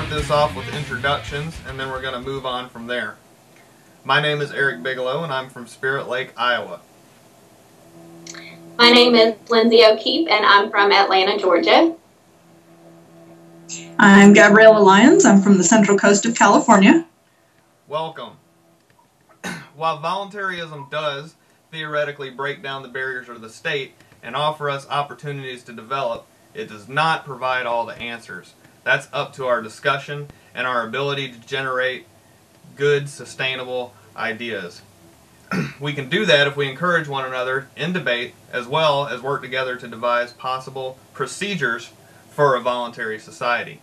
start this off with introductions, and then we're going to move on from there. My name is Eric Bigelow, and I'm from Spirit Lake, Iowa. My name is Lindsay O'Keefe, and I'm from Atlanta, Georgia. I'm Gabriella Lyons. I'm from the Central Coast of California. Welcome. While voluntarism does theoretically break down the barriers of the state and offer us opportunities to develop, it does not provide all the answers. That's up to our discussion and our ability to generate good, sustainable ideas. We can do that if we encourage one another in debate, as well as work together to devise possible procedures for a voluntary society.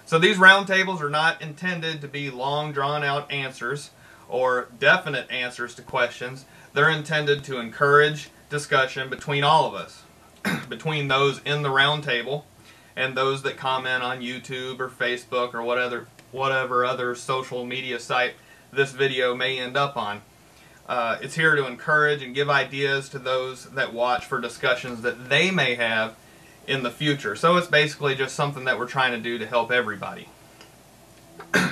So these roundtables are not intended to be long, drawn-out answers or definite answers to questions. They're intended to encourage discussion between all of us, between those in the roundtable and those that comment on YouTube or Facebook or whatever other social media site this video may end up on. It's here to encourage and give ideas to those that watch for discussions that they may have in the future. So it's basically just something that we're trying to do to help everybody.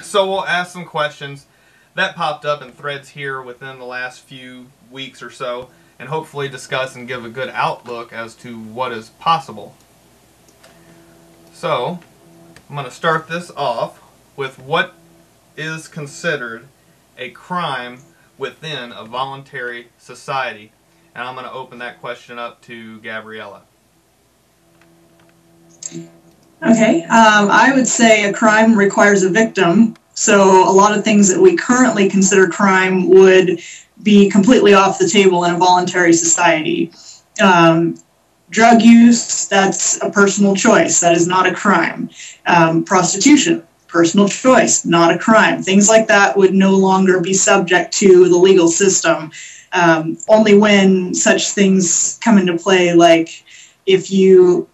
So we'll ask some questions that popped up in threads here within the last few weeks or so, and hopefully discuss and give a good outlook as to what is possible. So I'm going to start this off with what is considered a crime within a voluntary society. And I'm going to open that question up to Gabriella. Okay, I would say a crime requires a victim. So a lot of things that we currently consider crime would be completely off the table in a voluntary society. Drug use, that's a personal choice. That is not a crime. Prostitution, personal choice, not a crime. Things like that would no longer be subject to the legal system. Only when such things come into play, like if you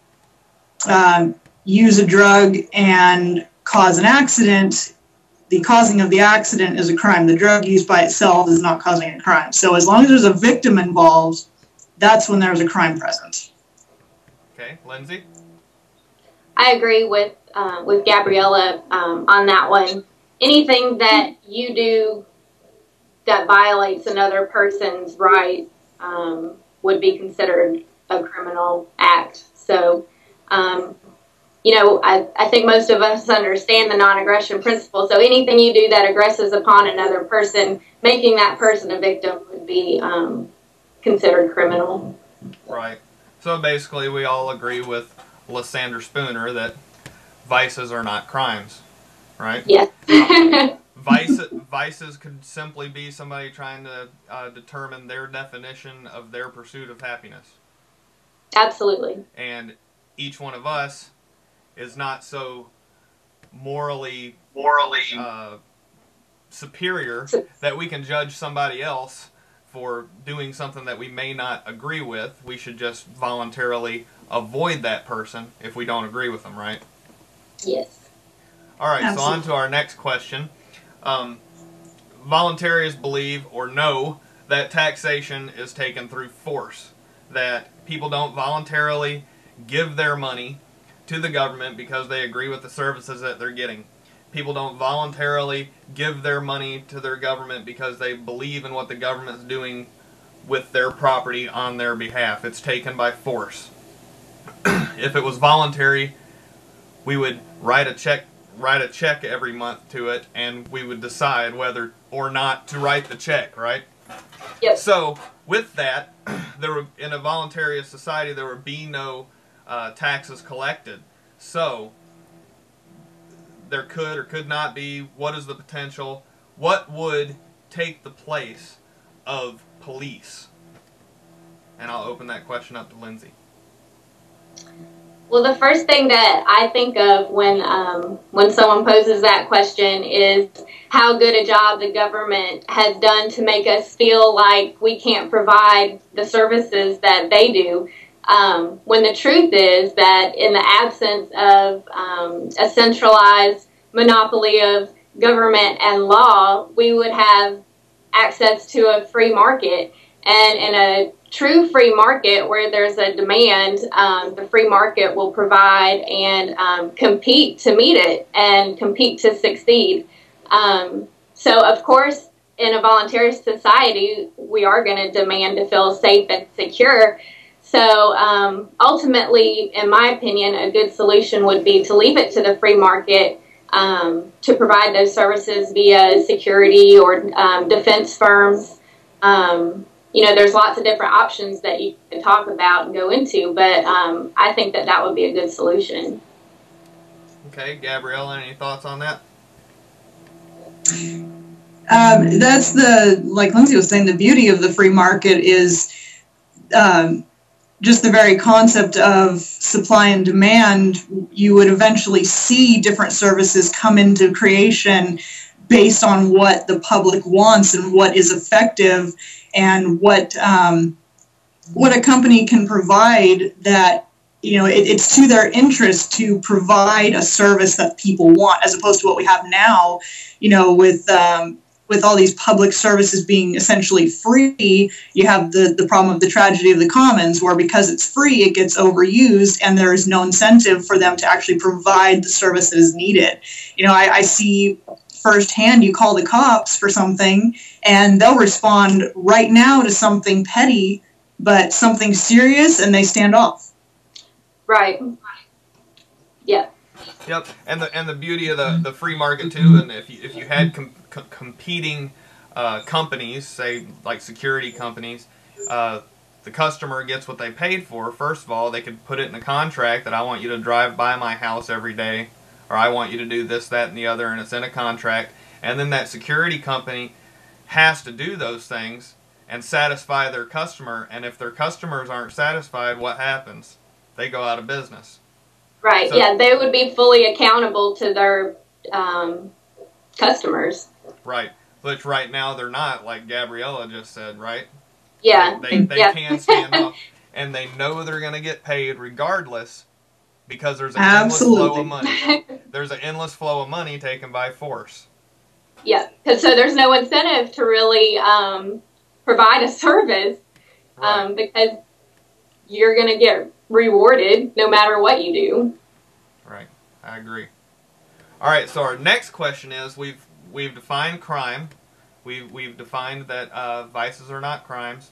use a drug and cause an accident, the causing of the accident is a crime. The drug use by itself is not causing a crime. So as long as there's a victim involved, that's when there's a crime present. Okay, Lindsay? I agree with Gabriella on that one. Anything that you do that violates another person's right would be considered a criminal act. So, you know, I think most of us understand the non-aggression principle. So anything you do that aggresses upon another person, making that person a victim would be considered criminal. Right. So basically we all agree with Lysander Spooner that vices are not crimes, right? Yes. Vices could simply be somebody trying to determine their definition of their pursuit of happiness. Absolutely. And each one of us is not so morally superior that we can judge somebody else for doing something that we may not agree with. We should just voluntarily avoid that person if we don't agree with them, right? Yes. All right, Absolutely. so on to our next question. Voluntarists believe or know that taxation is taken through force, that people don't voluntarily give their money to the government because they agree with the services that they're getting. People don't voluntarily give their money to their government because they believe in what the government's doing with their property on their behalf. It's taken by force. If it was voluntary, we would write a check every month to it, and we would decide whether or not to write the check, right? Yep. So with that, in a voluntary society, there would be no taxes collected. So there could or could not be. What is the potential? What would take the place of police? And I'll open that question up to Lindsay. Well, the first thing that I think of when someone poses that question is how good a job the government has done to make us feel like we can't provide the services that they do. When the truth is that in the absence of a centralized monopoly of government and law, we would have access to a free market. And in a true free market where there's a demand, the free market will provide and compete to meet it and compete to succeed. So, of course, in a voluntary society, we are going to demand to feel safe and secure. So, ultimately, in my opinion, a good solution would be to leave it to the free market to provide those services via security or defense firms. You know, there's lots of different options that you can talk about and go into, but I think that that would be a good solution. Okay, Gabriella, any thoughts on that? That's like Lindsay was saying, the beauty of the free market is just the very concept of supply and demand. You would eventually see different services come into creation based on what the public wants and what is effective, and what a company can provide that, you know, it's to their interest to provide a service that people want, as opposed to what we have now, you know, with all these public services being essentially free. You have the problem of the tragedy of the commons, where because it's free, it gets overused and there is no incentive for them to actually provide the service that is needed. You know, I see firsthand, you call the cops for something and they'll respond right now to something petty, but something serious, and they stand off. Right. Yeah. Yep, and the beauty of the free market too, and if you had competing companies, say like security companies, the customer gets what they paid for. First of all, they could put it in a contract that I want you to drive by my house every day, or I want you to do this, that, and the other, and it's in a contract. And then that security company has to do those things and satisfy their customer. And if their customers aren't satisfied, what happens? They go out of business. Right, so, yeah, they would be fully accountable to their customers. Right, which right now they're not, like Gabriella just said, right? Yeah. They yeah. can stand up, and they know they're going to get paid regardless, because there's an Absolutely. endless flow of money. There's an endless flow of money taken by force. Yeah, so there's no incentive to really provide a service, Right. Because you're going to get rewarded no matter what you do. Right, I agree. All right, so our next question is, we've defined crime. We've defined that vices are not crimes.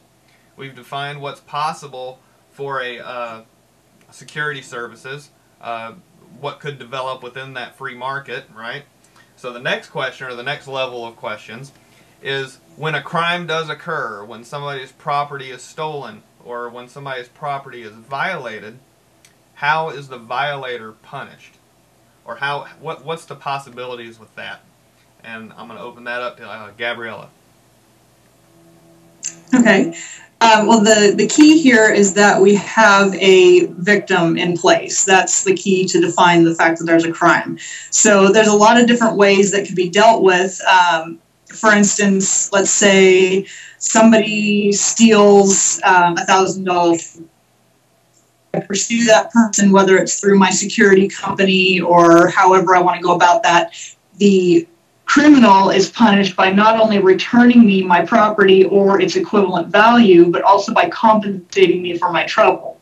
We've defined what's possible for a security services, what could develop within that free market, right? So the next question, or the next level of questions, is when a crime does occur, when somebody's property is stolen, or when somebody's property is violated, how is the violator punished? Or what's the possibilities with that? And I'm going to open that up to Gabriella. Okay. Well, the key here is that we have a victim in place. That's the key to define the fact that there's a crime. So there's a lot of different ways that can be dealt with. For instance, let's say somebody steals $1,000. I pursue that person, whether it's through my security company or however I want to go about that. The criminal is punished by not only returning me my property or its equivalent value, but also by compensating me for my trouble.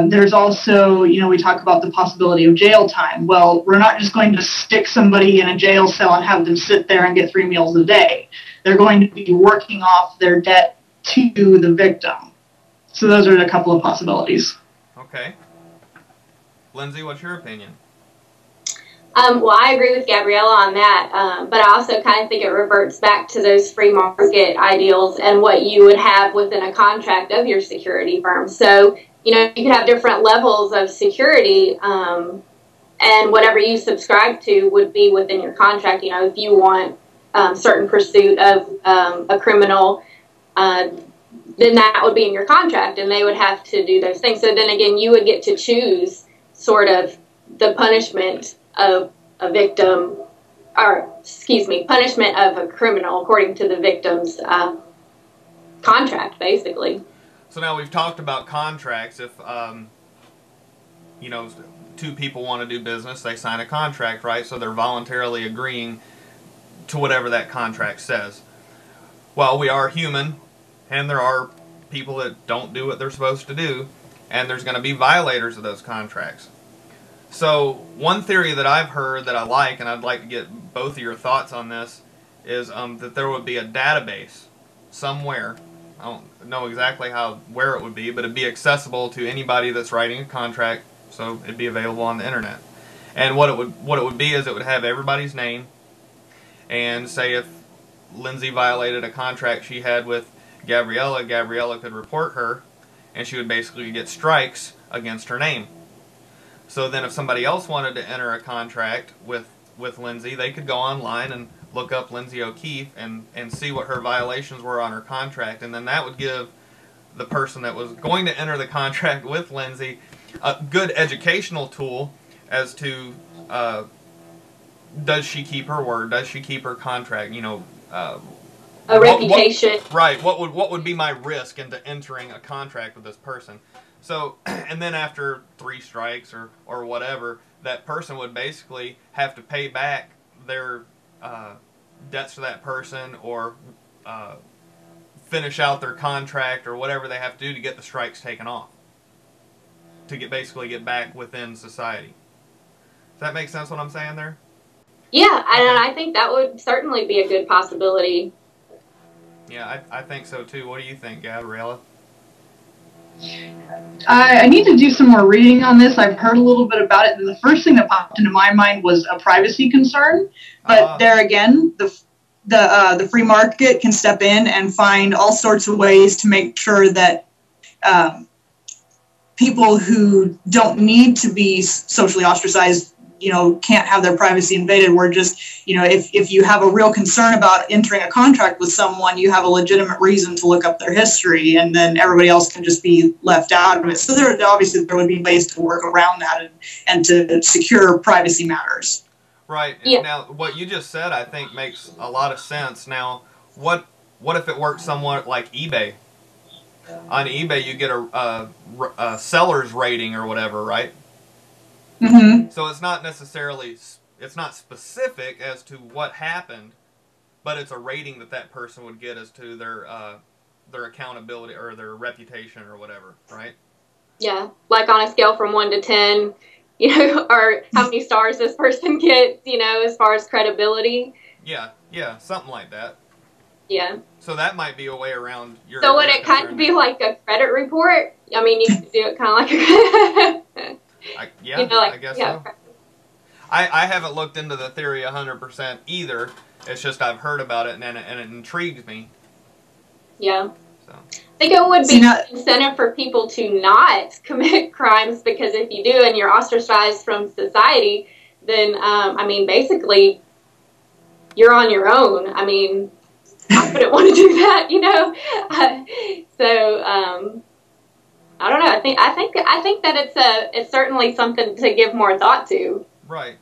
There's also, you know, we talk about the possibility of jail time. Well, we're not just going to stick somebody in a jail cell and have them sit there and get 3 meals a day. They're going to be working off their debt to the victim. So those are a couple of possibilities. Okay. Lindsay, what's your opinion? Well, I agree with Gabriella on that, but I also kind of think it reverts back to those free market ideals and what you would have within a contract of your security firm. So, you know, you could have different levels of security, and whatever you subscribe to would be within your contract. You know, if you want certain pursuit of a criminal, then that would be in your contract, and they would have to do those things. So then again, you would get to choose sort of the punishment of a victim, or excuse me, punishment of a criminal according to the victim's contract, basically. So now we've talked about contracts. If you know, two people want to do business, they sign a contract, right? So they're voluntarily agreeing to whatever that contract says. Well, we are human, And there are people that don't do what they're supposed to do, and there's going to be violators of those contracts. So one theory that I've heard that I like, and I'd like to get both of your thoughts on this, is that there would be a database somewhere. I don't know exactly where it would be, but it'd be accessible to anybody that's writing a contract, so it'd be available on the internet. And what it would be is it would have everybody's name, and say if Lindsay violated a contract she had with Gabriella, Gabriella could report her, and she would basically get strikes against her name. So then if somebody else wanted to enter a contract with Lindsay, they could go online and look up Lindsay O'Keefe and see what her violations were on her contract, and then that would give the person that was going to enter the contract with Lindsay a good educational tool as to does she keep her word, does she keep her contract, you know, a reputation. Right. What would be my risk into entering a contract with this person? So, and then after 3 strikes or whatever, that person would basically have to pay back their debts to that person, or finish out their contract, or whatever they have to do to get the strikes taken off, to basically get back within society. Does that make sense what I'm saying there? Yeah, and I think that would certainly be a good possibility. Yeah, I think so too. What do you think, Gabriella? I need to do some more reading on this. I've heard a little bit about it, and the first thing that popped into my mind was a privacy concern. But there again, the free market can step in and find all sorts of ways to make sure that people who don't need to be socially ostracized, you know, can't have their privacy invaded. We're just, you know, if you have a real concern about entering a contract with someone, you have a legitimate reason to look up their history, and then everybody else can just be left out of it. So there would be ways to work around that and to secure privacy matters. Right. Yeah. Now, what you just said, I think, makes a lot of sense. Now, what if it works somewhat like eBay? On eBay, you get a seller's rating or whatever, right? Mm-hmm. So it's not necessarily, it's not specific as to what happened, but it's a rating that person would get as to their accountability or their reputation or whatever, right? Yeah, like on a scale from 1 to 10, you know, or how many stars this person gets, you know, as far as credibility. Yeah, something like that. Yeah. So that might be a way around your... So would it kind of be like a credit report? I mean, you could do it kind of like a... Yeah, you know, like, I guess yeah. so. I haven't looked into the theory 100% either. It's just I've heard about it, and it intrigues me. Yeah. So. I think it would be an incentive for people to not commit crimes, because if you do and you're ostracized from society, then, I mean, basically, you're on your own. I mean, I wouldn't want to do that, you know? I don't know. I think that it's certainly something to give more thought to. Right.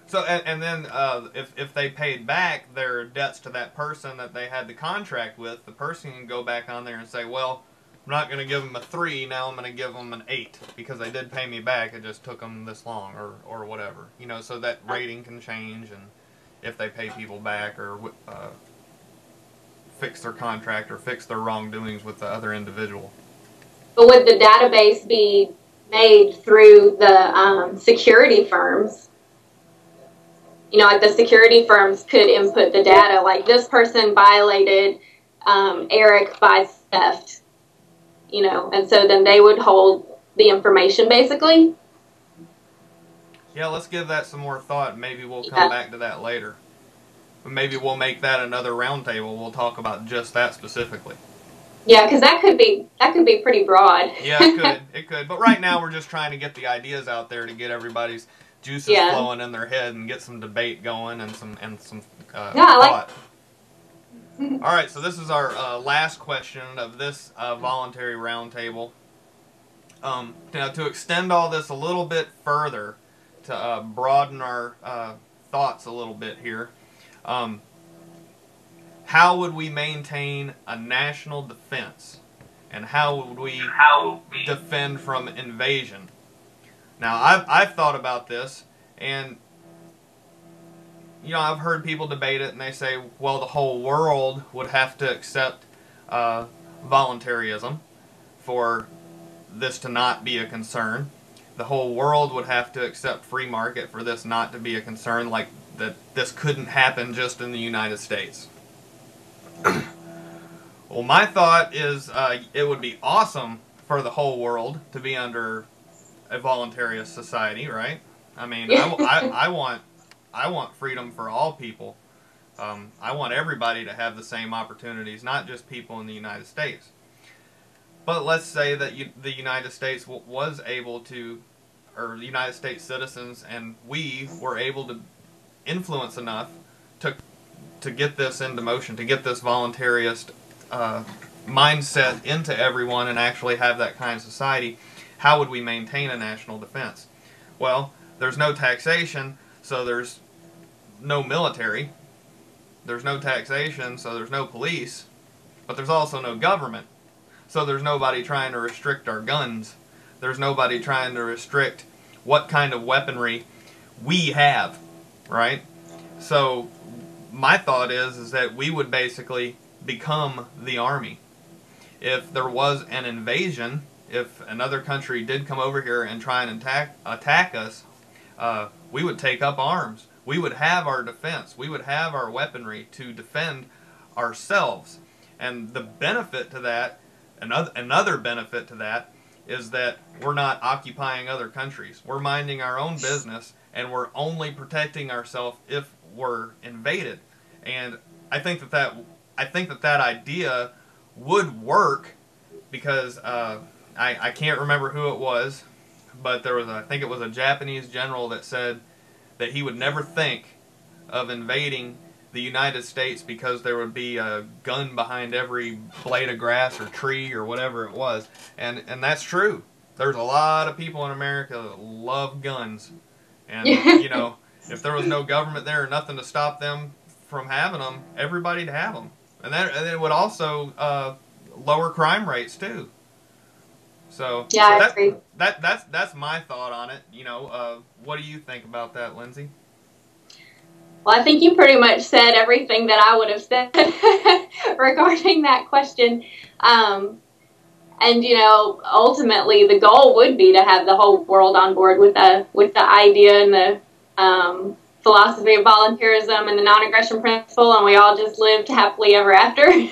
So and then if they paid back their debts to that person that they had the contract with, the person can go back on there and say, well, I'm not going to give them a 3, now I'm going to give them an 8 because they did pay me back. It just took them this long or whatever. You know, so that rating can change, and if they pay people back or fix their contract or fix their wrongdoings with the other individual. But would the database be made through the security firms? You know, like the security firms could input the data, like this person violated Eric by theft, you know, and so then they would hold the information basically. Yeah, let's give that some more thought. Maybe we'll come back to that later. Maybe we'll make that another roundtable. We'll talk about just that specifically. Yeah, because that could be pretty broad. Yeah, it could. But right now we're just trying to get the ideas out there to get everybody's juices flowing in their head and get some debate going and some thought. All right, so this is our last question of this voluntary roundtable. Now, to extend all this a little bit further, to broaden our thoughts a little bit here, how would we maintain a national defense? And how would we defend from invasion? Now, I've thought about this, and, you know, I've heard people debate it, and they say, well, the whole world would have to accept voluntarism for this to not be a concern. The whole world would have to accept free market for this not to be a concern, like that this couldn't happen just in the United States. Well, my thought is it would be awesome for the whole world to be under a voluntarist society, right? I mean, I want freedom for all people. I want everybody to have the same opportunities, not just people in the United States. But let's say that the United States was able to, or the United States citizens, and we were able to influence enough to get this into motion, to get this voluntarist mindset into everyone and actually have that kind of society. How would we maintain a national defense? Well, there's no taxation, so there's no military. There's no taxation, so there's no police. But there's also no government. So there's nobody trying to restrict our guns. There's nobody trying to restrict what kind of weaponry we have, right? So my thought is that we would basically become the army. If there was an invasion, if another country did come over here and try and attack us, we would take up arms. We would have our defense. We would have our weaponry to defend ourselves. And the benefit to that, another benefit to that, is that we're not occupying other countries. We're minding our own business, and we're only protecting ourselves if we're invaded. And I think that idea would work because I can't remember who it was, but I think it was a Japanese general that said that he would never think of invading the United States because there would be a gun behind every blade of grass or tree or whatever it was. And that's true. There's a lot of people in America that love guns. And, you know, if there was no government there or nothing to stop them from having them, everybody'd have them. And it would also lower crime rates, too. So yeah, I agree. That's my thought on it. You know, what do you think about that, Lindsay? Well, I think you pretty much said everything that I would have said regarding that question. And, you know, ultimately the goal would be to have the whole world on board with the idea and the philosophy of voluntarism and the non-aggression principle, and we all just lived happily ever after. And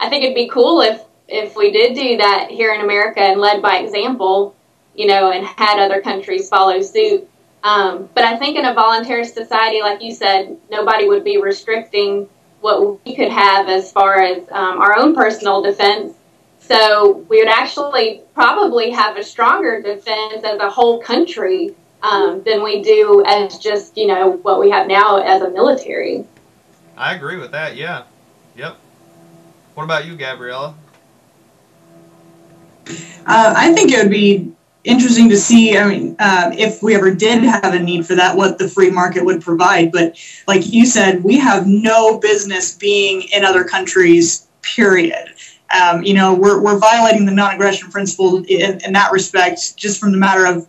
I think it'd be cool if we did do that here in America and led by example, you know, and had other countries follow suit. But I think in a voluntarist society, like you said, nobody would be restricting what we could have as far as our own personal defense. So we would actually probably have a stronger defense as a whole country than we do as just, you know, what we have now as a military. I agree with that, yeah. Yep. What about you, Gabriella? I think it would be interesting to see, I mean, if we ever did have a need for that, what the free market would provide. But like you said, we have no business being in other countries, period. You know, we're violating the non-aggression principle in that respect, just from the matter of,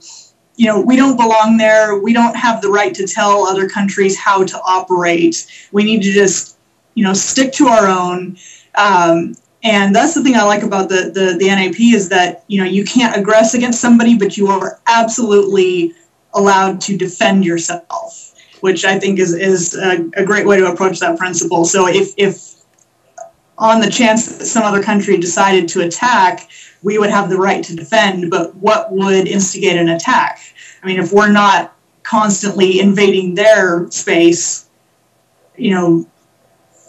you know, we don't belong there. We don't have the right to tell other countries how to operate. We need to just, you know, stick to our own. And that's the thing I like about the NAP is that, you know, you can't aggress against somebody, but you are absolutely allowed to defend yourself, which I think is a great way to approach that principle. So if on the chance that some other country decided to attack, we would have the right to defend, but what would instigate an attack? I mean, if we're not constantly invading their space, you know,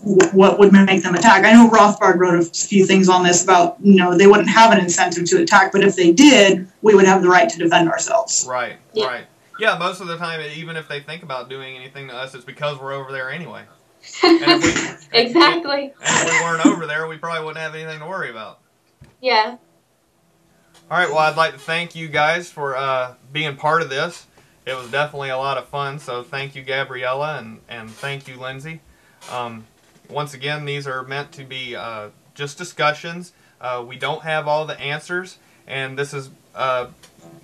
what would make them attack? I know Rothbard wrote a few things on this about, you know, they wouldn't have an incentive to attack, but if they did, we would have the right to defend ourselves. Right, yeah. Right. Yeah, most of the time, even if they think about doing anything to us, it's because we're over there anyway. And exactly. And if we weren't over there, we probably wouldn't have anything to worry about. Yeah. All right, well, I'd like to thank you guys for being part of this. It was definitely a lot of fun, so thank you, Gabriella, and thank you, Lindsay. Once again, these are meant to be just discussions. We don't have all the answers, and this is,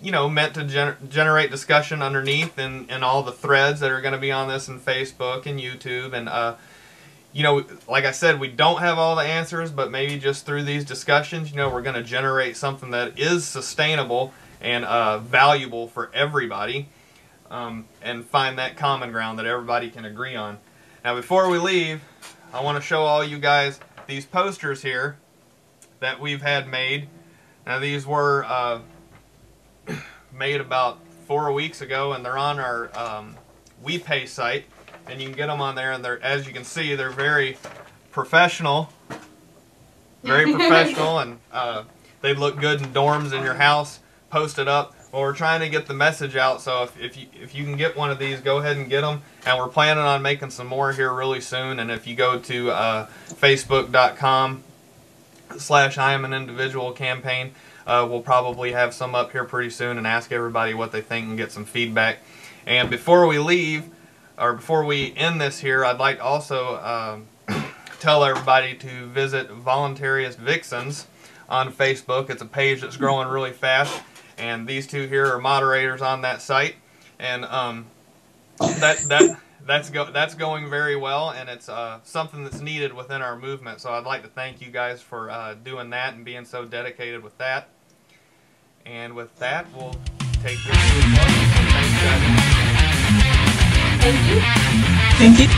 you know, meant to generate discussion underneath and all the threads that are going to be on this in Facebook and YouTube. And, you know, like I said, we don't have all the answers, but maybe just through these discussions, you know, we're going to generate something that is sustainable and valuable for everybody, and find that common ground that everybody can agree on. Now, before we leave, I want to show all you guys these posters here that we've had made. Now, these were made about 4 weeks ago, and they're on our WePay site, and you can get them on there, and they're, as you can see, they're very professional, and they look good in dorms in your house, posted up. Well, we're trying to get the message out, so if you can get one of these, go ahead and get them, and we're planning on making some more here really soon. And if you go to facebook.com/IamAnIndividual campaign, we'll probably have some up here pretty soon and ask everybody what they think and get some feedback. And before we leave, or before we end this here, I'd like to also tell everybody to visit Voluntarist Vixens on Facebook. It's a page that's growing really fast, and these two here are moderators on that site, and that's going very well, and it's something that's needed within our movement. So I'd like to thank you guys for doing that and being so dedicated with that. And with that, we'll take this to a close. Thanks, guys. Thank you. Thank you.